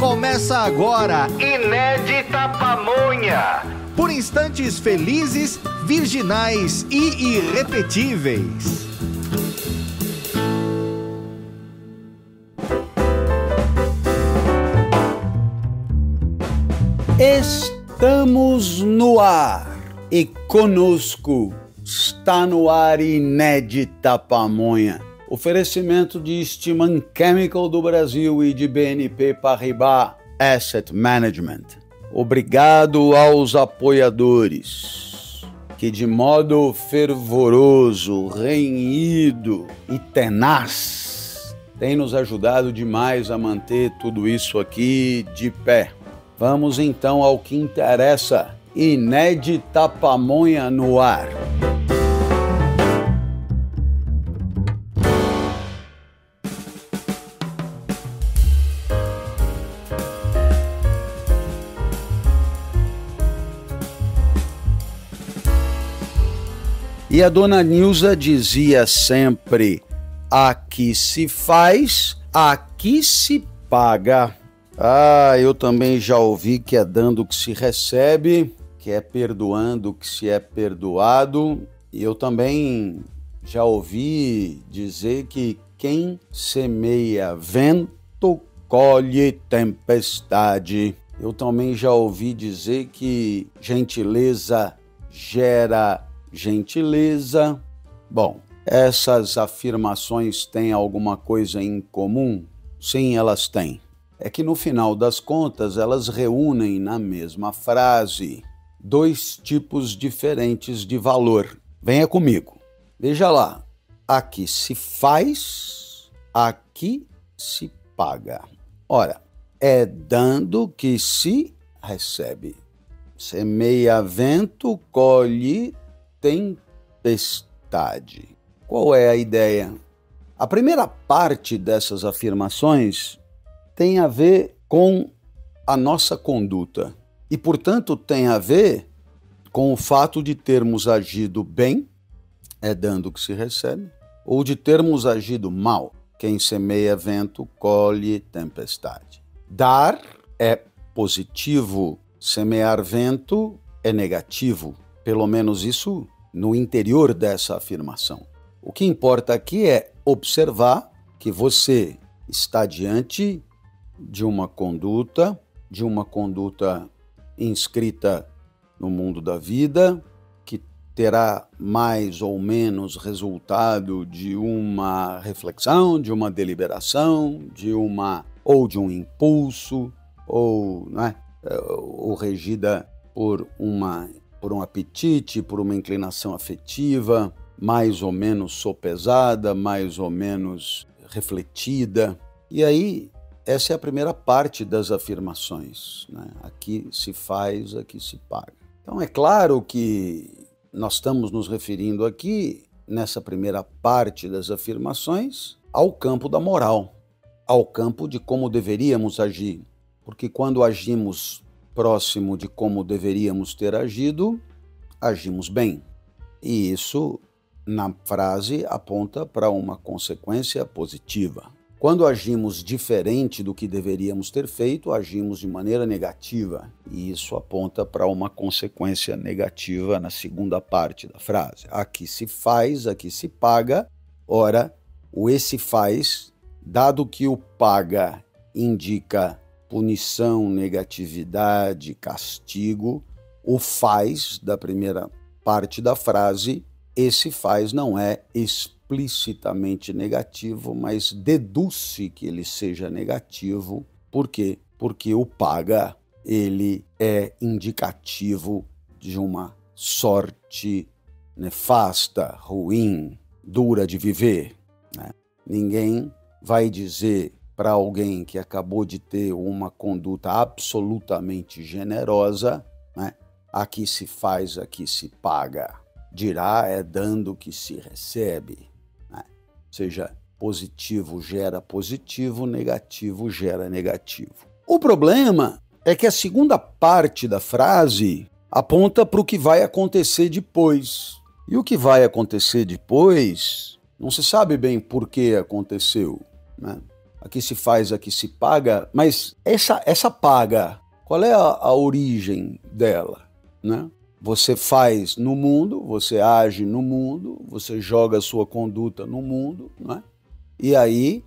Começa agora, Inédita Pamonha. Por instantes felizes, virginais e irrepetíveis. Estamos no ar e conosco está no ar Inédita Pamonha. Oferecimento de Eastman Chemical do Brasil e de BNP Paribas Asset Management. Obrigado aos apoiadores que de modo fervoroso, renhido e tenaz têm nos ajudado demais a manter tudo isso aqui de pé. Vamos então ao que interessa. Inédita Pamonha no ar. E a dona Nilza dizia sempre: aqui se faz, aqui se paga. Eu também já ouvi que é dando que se recebe, que é perdoando que se é perdoado. E eu também já ouvi dizer que quem semeia vento, colhe tempestade. Eu também já ouvi dizer que gentileza gera gentileza. Bom, essas afirmações têm alguma coisa em comum? Sim, elas têm. É que no final das contas elas reúnem na mesma frase dois tipos diferentes de valor. Venha comigo. Veja lá. Aqui se faz, aqui se paga. Ora, é dando que se recebe. Semeia vento, colhe tempestade. Qual é a ideia? A primeira parte dessas afirmações tem a ver com a nossa conduta e, portanto, tem a ver com o fato de termos agido bem, é dando que se recebe, ou de termos agido mal. Quem semeia vento, colhe tempestade. Dar é positivo, semear vento é negativo. Pelo menos isso no interior dessa afirmação. O que importa aqui é observar que você está diante de uma conduta inscrita no mundo da vida, que terá mais ou menos resultado de uma reflexão, de uma deliberação, de um impulso, ou regida por um apetite, por uma inclinação afetiva, mais ou menos sopesada, mais ou menos refletida. E aí, essa é a primeira parte das afirmações, né? Aqui se faz, aqui se paga. Então é claro que nós estamos nos referindo aqui, nessa primeira parte das afirmações, ao campo da moral, ao campo de como deveríamos agir. Porque quando agimos próximo de como deveríamos ter agido, agimos bem. E isso, na frase, aponta para uma consequência positiva. Quando agimos diferente do que deveríamos ter feito, agimos de maneira negativa. E isso aponta para uma consequência negativa na segunda parte da frase. Aqui se faz, aqui se paga. Ora, o esse faz, dado que o paga indica punição, negatividade, castigo, o faz, da primeira parte da frase, esse faz não é explicitamente negativo, mas deduz-se que ele seja negativo. Por quê? Porque o paga, ele é indicativo de uma sorte nefasta, ruim, dura de viver, né? Ninguém vai dizer para alguém que acabou de ter uma conduta absolutamente generosa, né? Aqui se faz, aqui se paga. Dirá é dando que se recebe, né? Ou seja, positivo gera positivo, negativo gera negativo. O problema é que a segunda parte da frase aponta para o que vai acontecer depois. E o que vai acontecer depois, não se sabe bem por que aconteceu, né? aqui se faz, aqui se paga, mas essa paga, qual é a origem dela, né? Você faz no mundo, você age no mundo, você joga a sua conduta no mundo, né? E aí,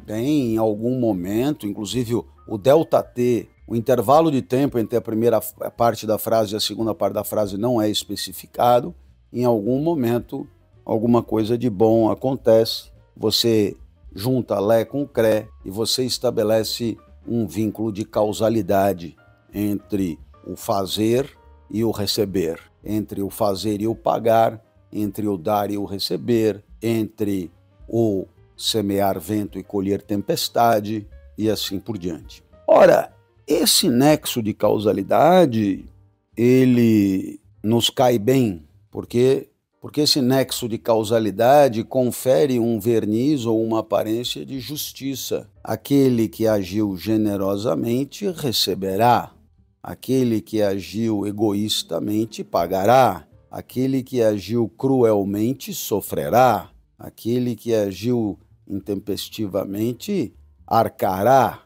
em algum momento, inclusive o delta T, o intervalo de tempo entre a primeira parte da frase e a segunda parte da frase não é especificado, em algum momento alguma coisa de bom acontece, você junta Lé com Cré e você estabelece um vínculo de causalidade entre o fazer e o receber, entre o fazer e o pagar, entre o dar e o receber, entre o semear vento e colher tempestade e assim por diante. Ora, esse nexo de causalidade, ele nos cai bem, porque esse nexo de causalidade confere um verniz ou uma aparência de justiça. Aquele que agiu generosamente receberá. Aquele que agiu egoístamente pagará. Aquele que agiu cruelmente sofrerá. Aquele que agiu intempestivamente arcará.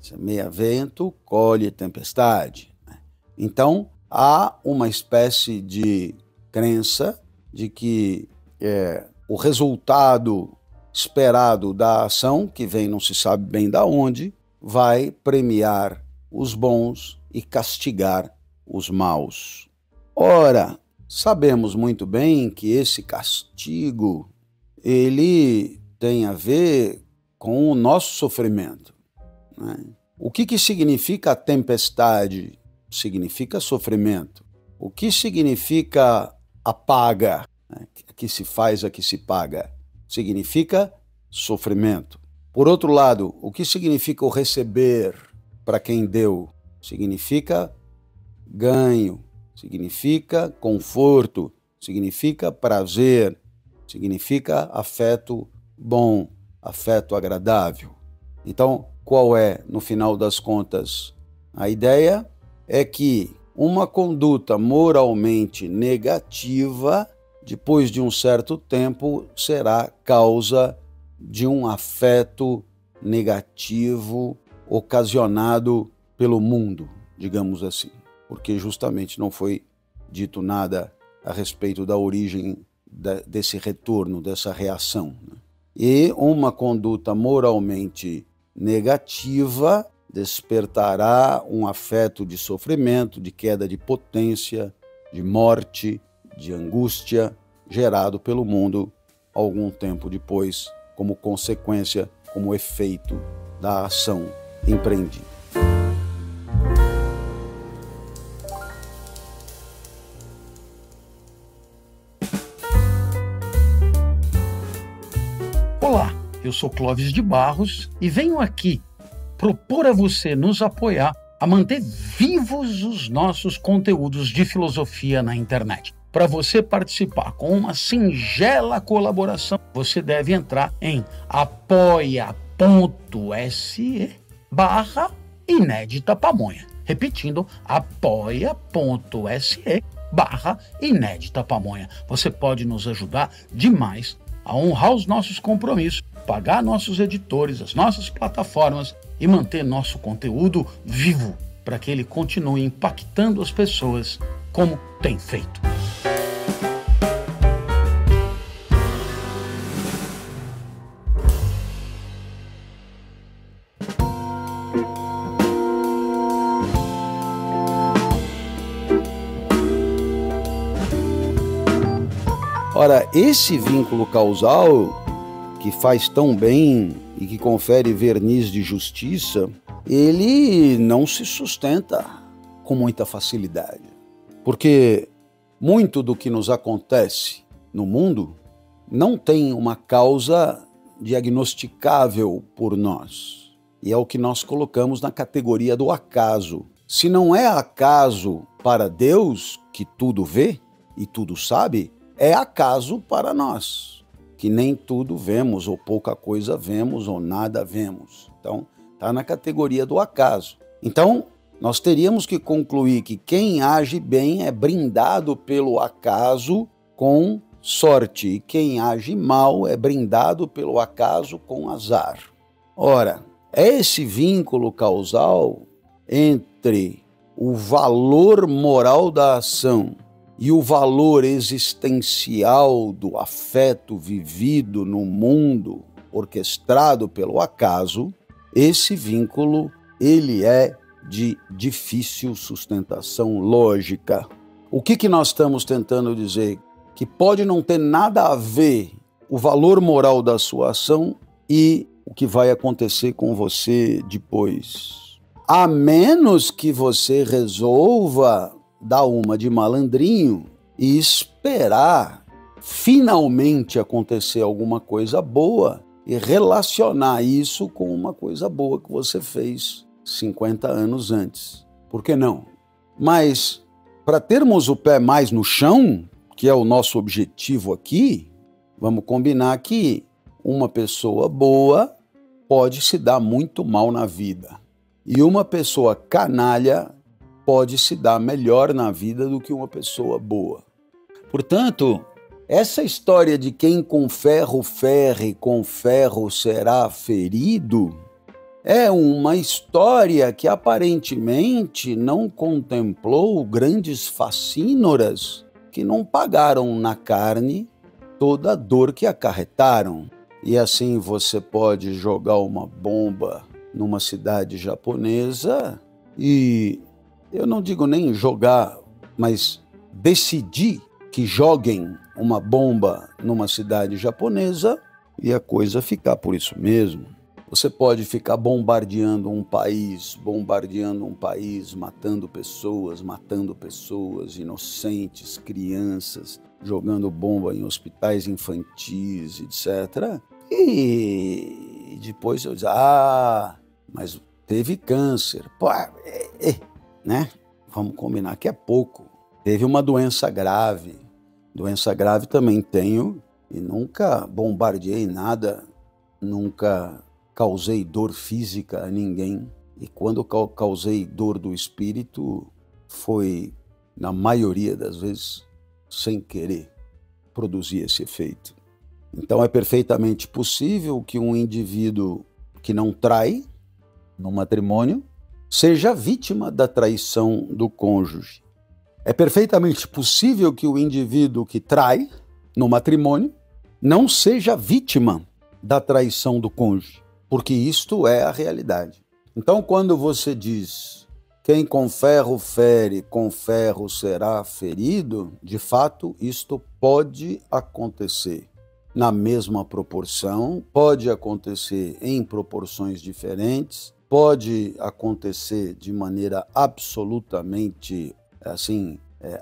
Semeia vento, colhe tempestade. Então, há uma espécie de crença de que o resultado esperado da ação, que vem não se sabe bem de onde, vai premiar os bons e castigar os maus. Ora, sabemos muito bem que esse castigo, ele tem a ver com o nosso sofrimento, né? O que significa a tempestade? Significa sofrimento. O que significa a paga? Aqui se faz, aqui se paga. Significa sofrimento. Por outro lado, o que significa o receber para quem deu? Significa ganho, significa conforto, significa prazer, significa afeto bom, afeto agradável. Então, qual é, no final das contas, a ideia? É que uma conduta moralmente negativa, depois de um certo tempo, será causa de um afeto negativo ocasionado pelo mundo, digamos assim, porque justamente não foi dito nada a respeito da origem desse retorno, dessa reação, né? E uma conduta moralmente negativa despertará um afeto de sofrimento, de queda de potência, de morte, de angústia, gerado pelo mundo algum tempo depois, como consequência, como efeito da ação empreendida. Olá, eu sou Clóvis de Barros e venho aqui propor a você nos apoiar a manter vivos os nossos conteúdos de filosofia na internet. Para você participar com uma singela colaboração, você deve entrar em apoia.se/Inédita Pamonha. Repetindo, apoia.se/Inédita Pamonha. Você pode nos ajudar demais a honrar os nossos compromissos, pagar nossos editores, as nossas plataformas e manter nosso conteúdo vivo para que ele continue impactando as pessoas como tem feito. Ora, esse vínculo causal que faz tão bem e que confere verniz de justiça, ele não se sustenta com muita facilidade. Porque muito do que nos acontece no mundo não tem uma causa diagnosticável por nós. E é o que nós colocamos na categoria do acaso. Se não é acaso para Deus, que tudo vê e tudo sabe, é acaso para nós, que nem tudo vemos, ou pouca coisa vemos, ou nada vemos. Então, está na categoria do acaso. Então, nós teríamos que concluir que quem age bem é brindado pelo acaso com sorte, e quem age mal é brindado pelo acaso com azar. Ora, é esse vínculo causal entre o valor moral da ação e o valor existencial do afeto vivido no mundo orquestrado pelo acaso. Esse vínculo, ele é de difícil sustentação lógica. O que nós estamos tentando dizer? Que pode não ter nada a ver o valor moral da sua ação e o que vai acontecer com você depois. A menos que você resolva dar uma de malandrinho e esperar finalmente acontecer alguma coisa boa e relacionar isso com uma coisa boa que você fez 50 anos antes. Por que não? Mas para termos o pé mais no chão, que é o nosso objetivo aqui, vamos combinar que uma pessoa boa pode se dar muito mal na vida. E uma pessoa canalha pode se dar melhor na vida do que uma pessoa boa. Portanto, essa história de quem com ferro ferre, com ferro será ferido, é uma história que aparentemente não contemplou grandes facínoras que não pagaram na carne toda a dor que acarretaram. E assim você pode jogar uma bomba numa cidade japonesa e, eu não digo nem jogar, mas decidir que joguem uma bomba numa cidade japonesa e a coisa ficar por isso mesmo. Você pode ficar bombardeando um país, matando pessoas inocentes, crianças, jogando bomba em hospitais infantis, etc. E depois eu digo, mas teve câncer. Pô, né? Vamos combinar que é pouco. Teve uma doença grave. Doença grave também tenho e nunca bombardeei nada, nunca causei dor física a ninguém. E quando causei dor do espírito, foi, na maioria das vezes, sem querer produzir esse efeito. Então é perfeitamente possível que um indivíduo que não trai no matrimônio seja vítima da traição do cônjuge. É perfeitamente possível que o indivíduo que trai no matrimônio não seja vítima da traição do cônjuge, porque isto é a realidade. Então, quando você diz quem com ferro fere, com ferro será ferido, de fato, isto pode acontecer na mesma proporção, pode acontecer em proporções diferentes, pode acontecer de maneira absolutamente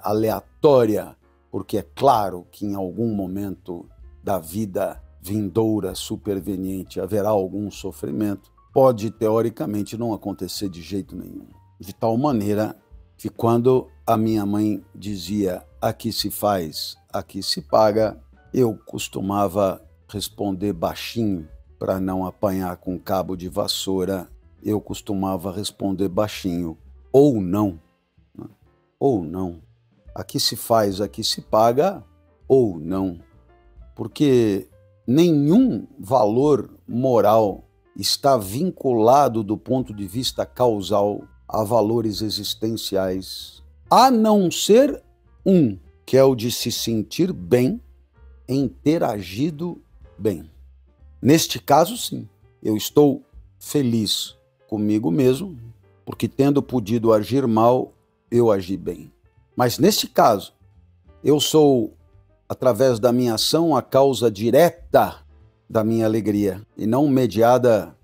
aleatória, porque é claro que em algum momento da vida vindoura superveniente haverá algum sofrimento, pode teoricamente não acontecer de jeito nenhum. De tal maneira que quando a minha mãe dizia aqui se faz, aqui se paga, eu costumava responder baixinho para não apanhar com cabo de vassoura. Eu costumava responder baixinho, ou não, ou não. Aqui se faz, aqui se paga, ou não. Porque nenhum valor moral está vinculado do ponto de vista causal a valores existenciais, a não ser um, que é o de se sentir bem em ter agido bem. Neste caso, sim, eu estou feliz comigo mesmo, porque tendo podido agir mal, eu agi bem. Mas neste caso, eu sou, através da minha ação, a causa direta da minha alegria e não mediada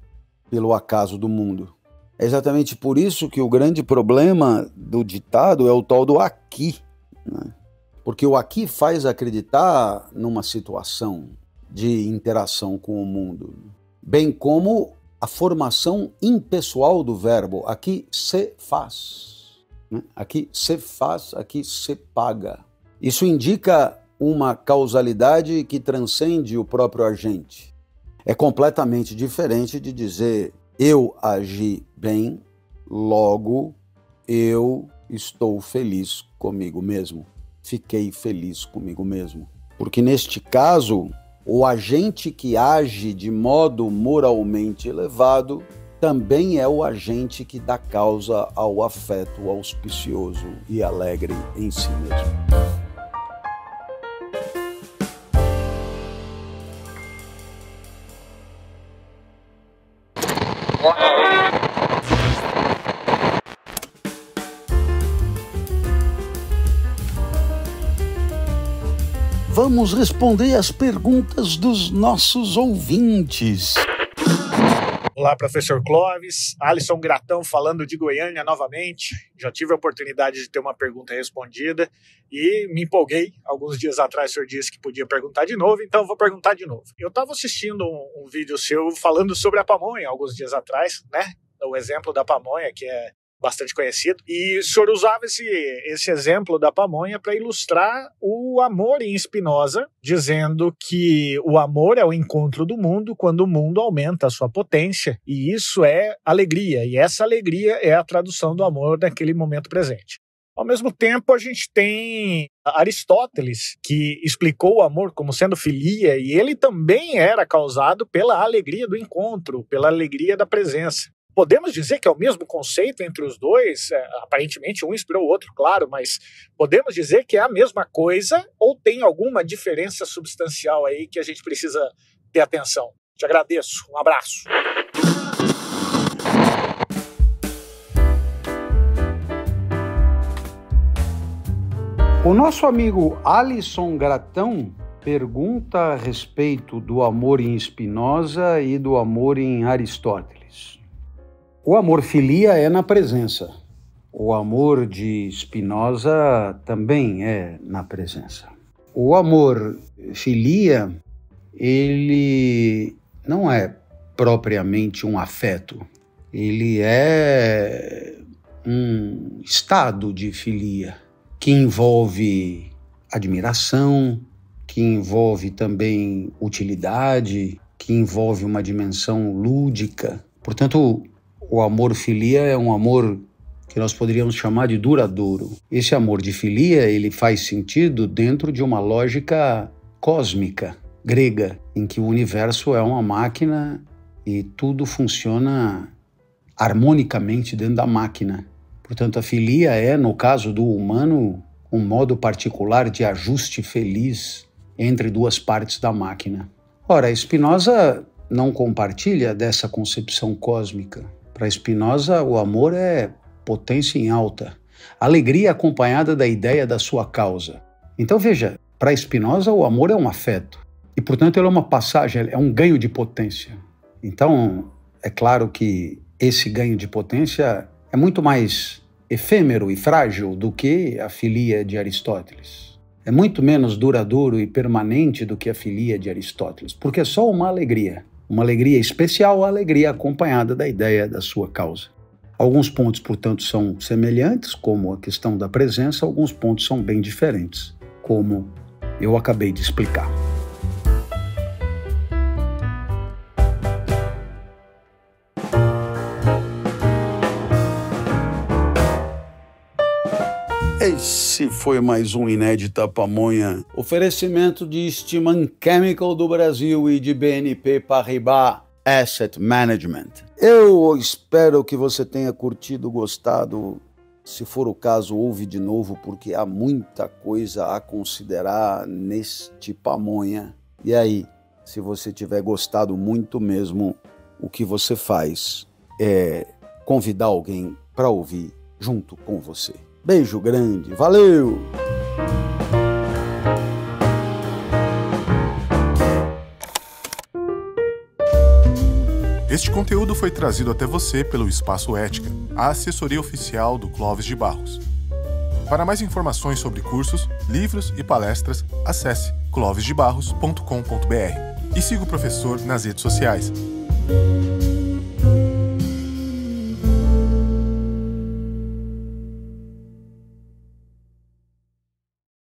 pelo acaso do mundo. É exatamente por isso que o grande problema do ditado é o tal do aqui, né? Porque o aqui faz acreditar numa situação de interação com o mundo, bem como a formação impessoal do verbo, aqui se faz, né? Aqui se faz, aqui se paga. Isso indica uma causalidade que transcende o próprio agente. É completamente diferente de dizer eu agi bem, logo eu estou feliz comigo mesmo. Fiquei feliz comigo mesmo. Porque neste caso, O agente que age de modo moralmente elevado também é o agente que dá causa ao afeto auspicioso e alegre em si mesmo. Vamos responder as perguntas dos nossos ouvintes. Olá, professor Clóvis. Alisson Gratão falando de Goiânia novamente. Já tive a oportunidade de ter uma pergunta respondida e me empolguei. Alguns dias atrás o senhor disse que podia perguntar de novo, então vou perguntar de novo. Eu estava assistindo um vídeo seu falando sobre a pamonha alguns dias atrás, né? O exemplo da pamonha, que é bastante conhecido, e o senhor usava esse exemplo da pamonha para ilustrar o amor em Spinoza, dizendo que o amor é o encontro do mundo quando o mundo aumenta a sua potência, e isso é alegria, e essa alegria é a tradução do amor naquele momento presente. Ao mesmo tempo, a gente tem Aristóteles, que explicou o amor como sendo filia, e ele também era causado pela alegria do encontro, pela alegria da presença. Podemos dizer que é o mesmo conceito entre os dois? Aparentemente um inspirou o outro, claro, mas podemos dizer que é a mesma coisa ou tem alguma diferença substancial aí que a gente precisa ter atenção? Te agradeço, um abraço. O nosso amigo Alisson Gratão pergunta a respeito do amor em Spinoza e do amor em Aristóteles. O amor filia é na presença. O amor de Spinoza também é na presença. O amor filia, ele não é propriamente um afeto. Ele é um estado de filia que envolve admiração, que envolve também utilidade, que envolve uma dimensão lúdica. Portanto, o amor filia é um amor que nós poderíamos chamar de duradouro. Esse amor de filia, ele faz sentido dentro de uma lógica cósmica, grega, em que o universo é uma máquina e tudo funciona harmonicamente dentro da máquina. Portanto, a filia é, no caso do humano, um modo particular de ajuste feliz entre duas partes da máquina. Ora, Spinoza não compartilha dessa concepção cósmica. Para Spinoza, o amor é potência em alta, alegria acompanhada da ideia da sua causa. Então veja, para Spinoza o amor é um afeto e, portanto, ele é uma passagem, é um ganho de potência. Então, é claro que esse ganho de potência é muito mais efêmero e frágil do que a filia de Aristóteles. É muito menos duradouro e permanente do que a filia de Aristóteles, porque é só uma alegria especial, a alegria acompanhada da ideia da sua causa. Alguns pontos, portanto, são semelhantes, como a questão da presença, alguns pontos são bem diferentes, como eu acabei de explicar. Esse foi mais um Inédita Pamonha, oferecimento de Eastman Chemical do Brasil e de BNP Paribas Asset Management. Eu espero que você tenha curtido, gostado. Se for o caso, ouve de novo, porque há muita coisa a considerar neste Pamonha. E aí, se você tiver gostado muito mesmo, o que você faz é convidar alguém para ouvir junto com você. Beijo grande, valeu! Este conteúdo foi trazido até você pelo Espaço Ética, a assessoria oficial do Clóvis de Barros. Para mais informações sobre cursos, livros e palestras, acesse clovisdebarros.com.br e siga o professor nas redes sociais.